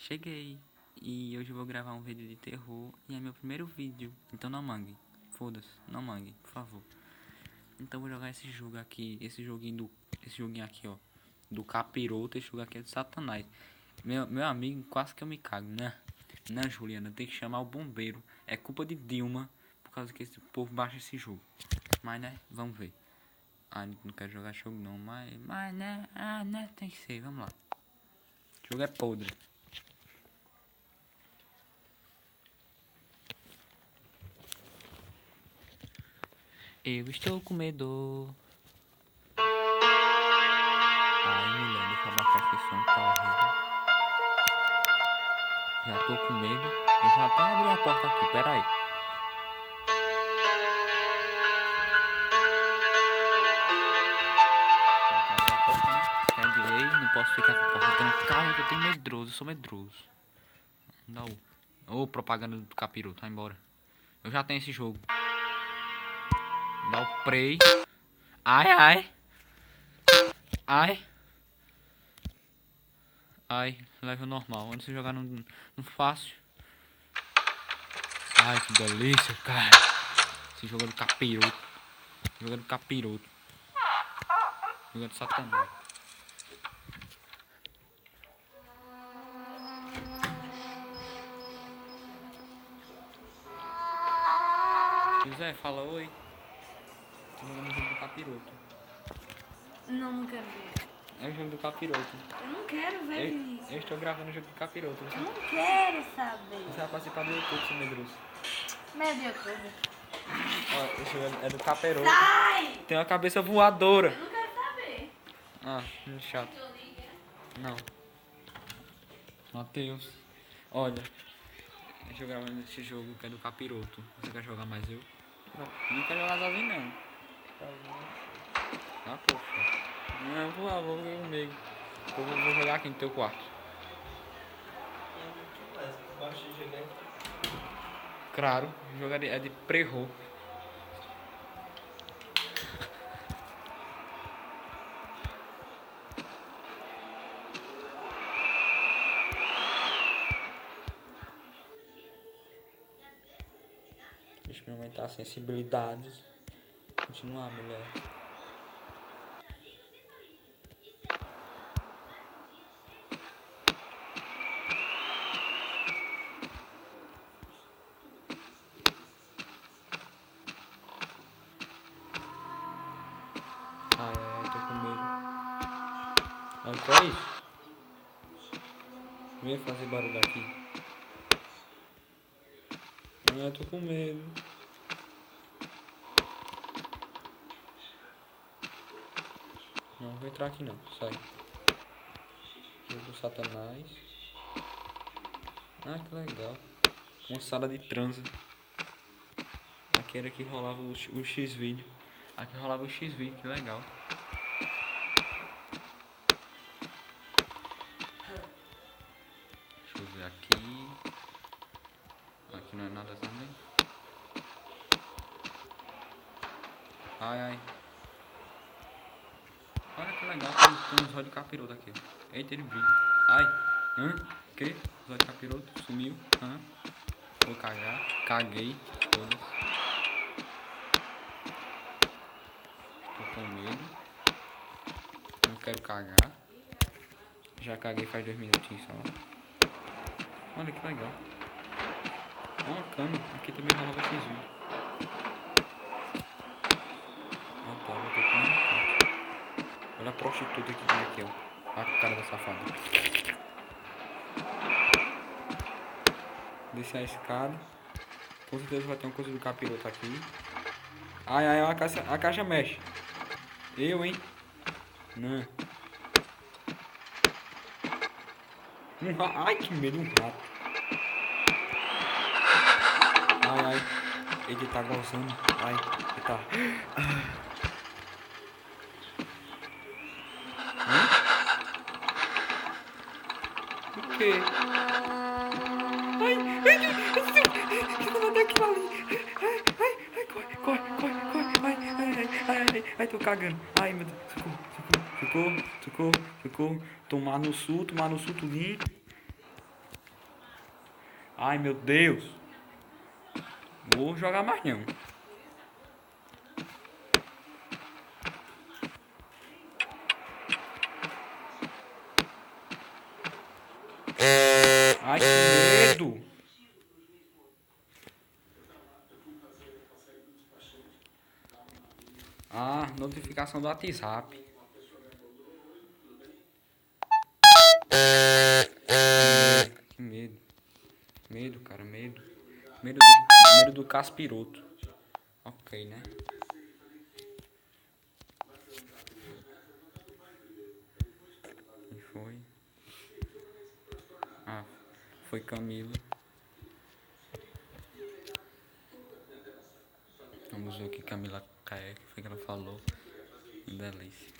Cheguei e hoje eu vou gravar um vídeo de terror e é meu primeiro vídeo, então não mangue, foda-se, não mangue, por favor. Então vou jogar esse jogo aqui, esse joguinho aqui, ó, do capiroto. Esse jogo aqui é de Satanás. Meu amigo, quase que eu me cago, né? Não, Juliana, tem que chamar o bombeiro. É culpa de Dilma, por causa que esse povo baixa esse jogo. Mas né, vamos ver. Ah, não quero jogar jogo não, mas né, tem que ser, vamos lá. O jogo é podre. Eu estou com medo. Ai, mulher, deixa eu abaixar esse som, tá horrível. Já tô com medo. Eu já até abri a porta aqui, pera aí. É de lei, não posso ficar com a porta trancada, eu tenho medroso, eu sou medroso. Dá o propaganda do capiroto, vai embora. Eu já tenho esse jogo. Dá o play. Ai. Ai, level normal. Antes de jogar no fácil. Ai, que delícia, cara. Esse jogo é do capiroto. Jogo é do capiroto. Jogo é do Satanás. José, fala oi. Tô jogando o jogo do capiroto. Não quero ver. É o jogo do capiroto. Eu não quero ver isso. Eu estou gravando o jogo do capiroto. Eu não quero saber. Você vai participar do YouTube, seu medroso. Meu YouTube. Ó, esse jogo é do capiroto. Sai! Tem uma cabeça voadora. Eu não quero saber. Ah, muito chato. Não. Matheus. Olha. Deixa eu gravar esse jogo que é do capiroto. Você quer jogar mais eu? Não quero jogar sozinho não. Ah, poxa. Não, por favor, vem comigo. Eu vou jogar aqui no teu quarto. Claro, o jogo é de prerro. Deixa eu aumentar a sensibilidade. Continuar, mulher. Ai, tô com medo. Olha, que é isso? Vem fazer barulho aqui. Eu tô com medo. Não vou entrar aqui não, sai. Jogo do Satanás. Ah, que legal. Uma sala de transa. Aqui era que rolava o X-Vídeo. Aqui rolava o X-Vídeo, que legal. Deixa eu ver aqui. Aqui não é nada também. Ai. Olha que legal, tem uns olhos de capiroto aqui. Eita, ele brilha. Ai, que? Os olhos de capiroto, sumiu. Vou cagar, caguei. Todas. Tô com medo. Não quero cagar. Já caguei faz 2 minutinhos só. Olha que legal. Olha uma cama, aqui também rolava X-Vídeo. Opa, vou ter que ir. Olha a prostituta que tem aqui, ó. Olha a cara da safada. Descer a escada. Com certeza vai ter uma coisa do capiroto aqui. Ai, a caixa mexe. Eu, hein? Não. Ai, que medo, um rato. Ai. Ele tá gozando. Ai, ele tá. O quê? Ai, daquilo ali. Corre. Ai, tô cagando. Ai, meu Deus. Socorro. Tomar no sul tudinho. Ai, meu Deus. Vou jogar mais não. Ai, que medo. Ah, notificação do WhatsApp. Que medo. Medo, cara, medo. Medo do caspiroto. Ok, né? Quem foi? Ah, foi Camila. Vamos ver o que Camila quer. O que foi que ela falou. Delícia.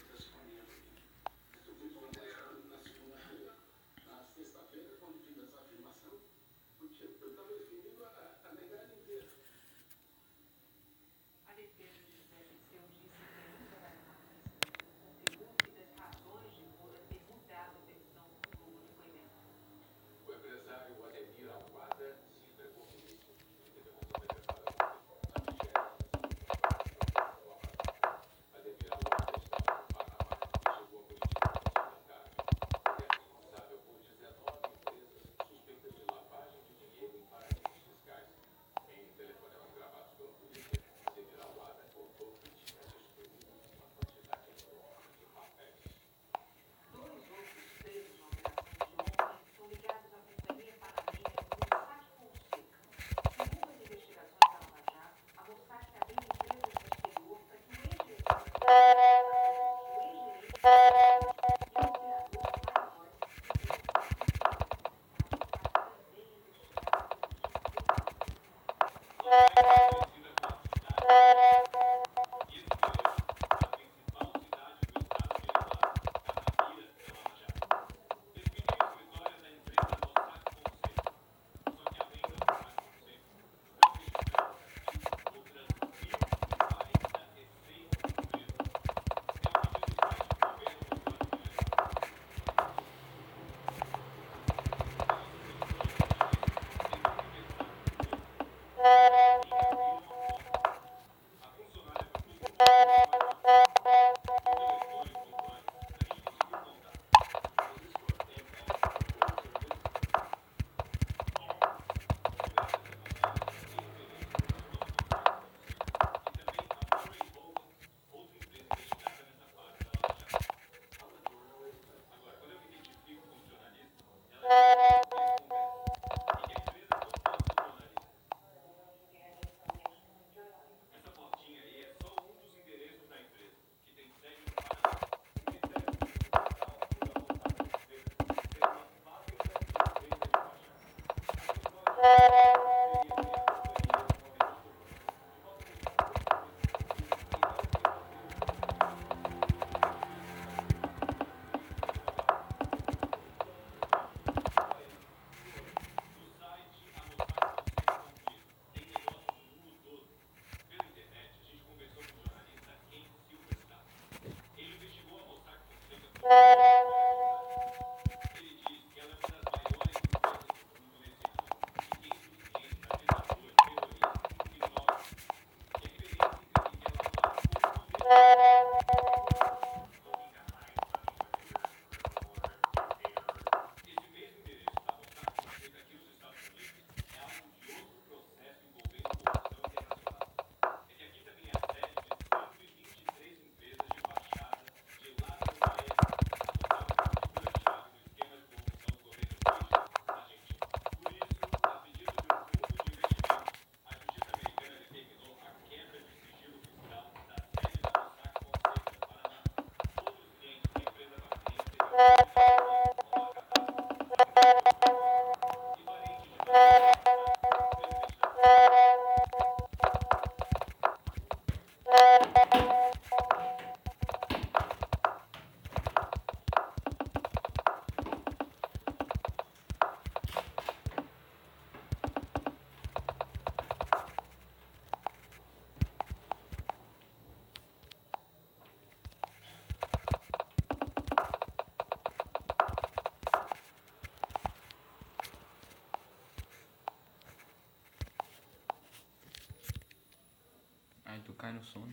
cai no sono.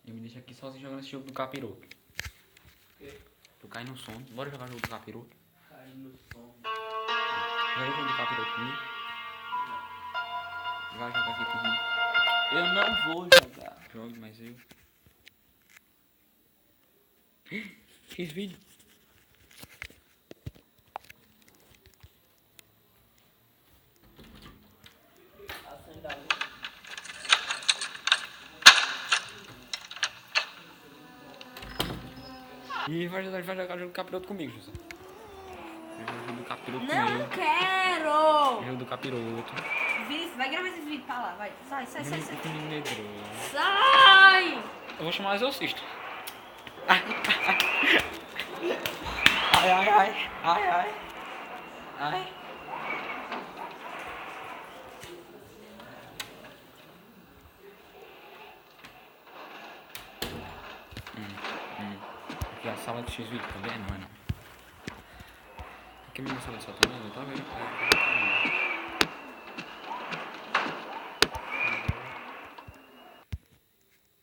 E me deixa aqui sozinho jogando esse jogo do capiroto. Tu cai no sono. Bora jogar o jogo do capiroto? Cai no som. Joga o jogo do capiroto comigo? Vai jogar aqui comigo. Eu não vou jogar. Jogue, mas eu. Fiz vídeo. Acenda a luz. E vai jogar o jogo do capiroto comigo, José. Vai jogar o jogo do capiroto Não comigo. quero! O jogo do capiroto. Vinícius, vai gravar esse vídeo pra lá, vai. Sai, sai, sai, sai. O menino medroso. Sai! Eu vou chamar o exorcista. Ai, ai, ai, ai, ai, ai. Aqui é a sala de X-Video, tá vendo, mano? Aqui é a minha sala de Satanás, tá vendo?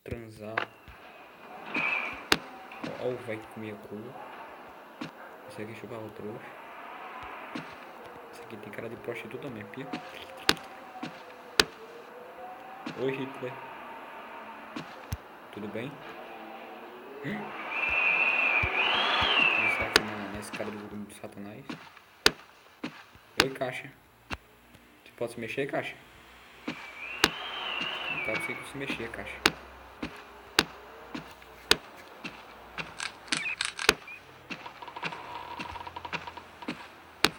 Transar. Ó o velho que comia cu. Esse aqui chupava o trouxa. Esse aqui tem cara de prostituta mesmo, pia. Oi, Hitler. Tudo bem? Começar aqui na escada do Satanás. Oi, Caixa. Você pode se mexer, Caixa? Não tá conseguindo se mexer, Caixa.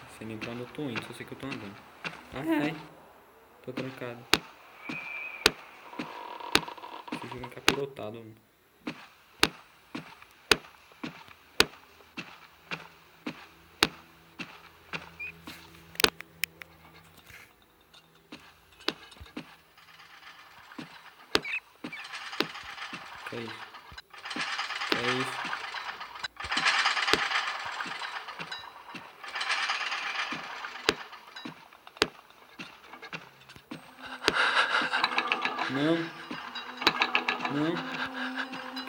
Você nem pra onde eu tô indo, só sei que eu tô andando. Ai, ai. Tô trancado. Esse jogo é capirotado, mano. Que é isso? Que é isso? Não. Não.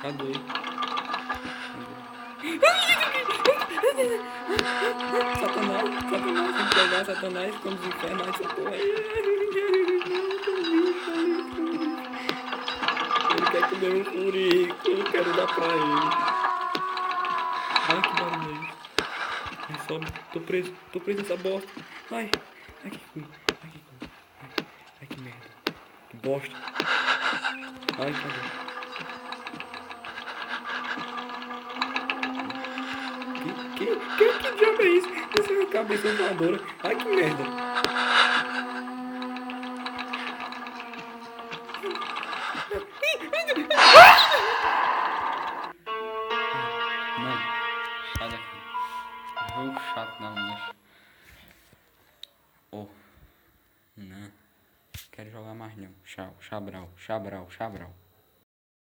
Cadê? Satanás, Satanás, tem que pegar Satanás como os infernos, essa porra. Ele quer comer um furico, eu quero dar pra ele. Ai, que barulho. Ai, sobe, tô preso nessa bosta. Ai, ai que cu, ai que cu, ai que merda, que bosta. Ai, cadê? Que diabo é isso? Essa é minha cabeça voadora. Ai, que merda. Mano, sai daqui. Jogo chato da lancha. Oh, não. Quero jogar mais não. Tchau, Chabral, Chabral, Chabral.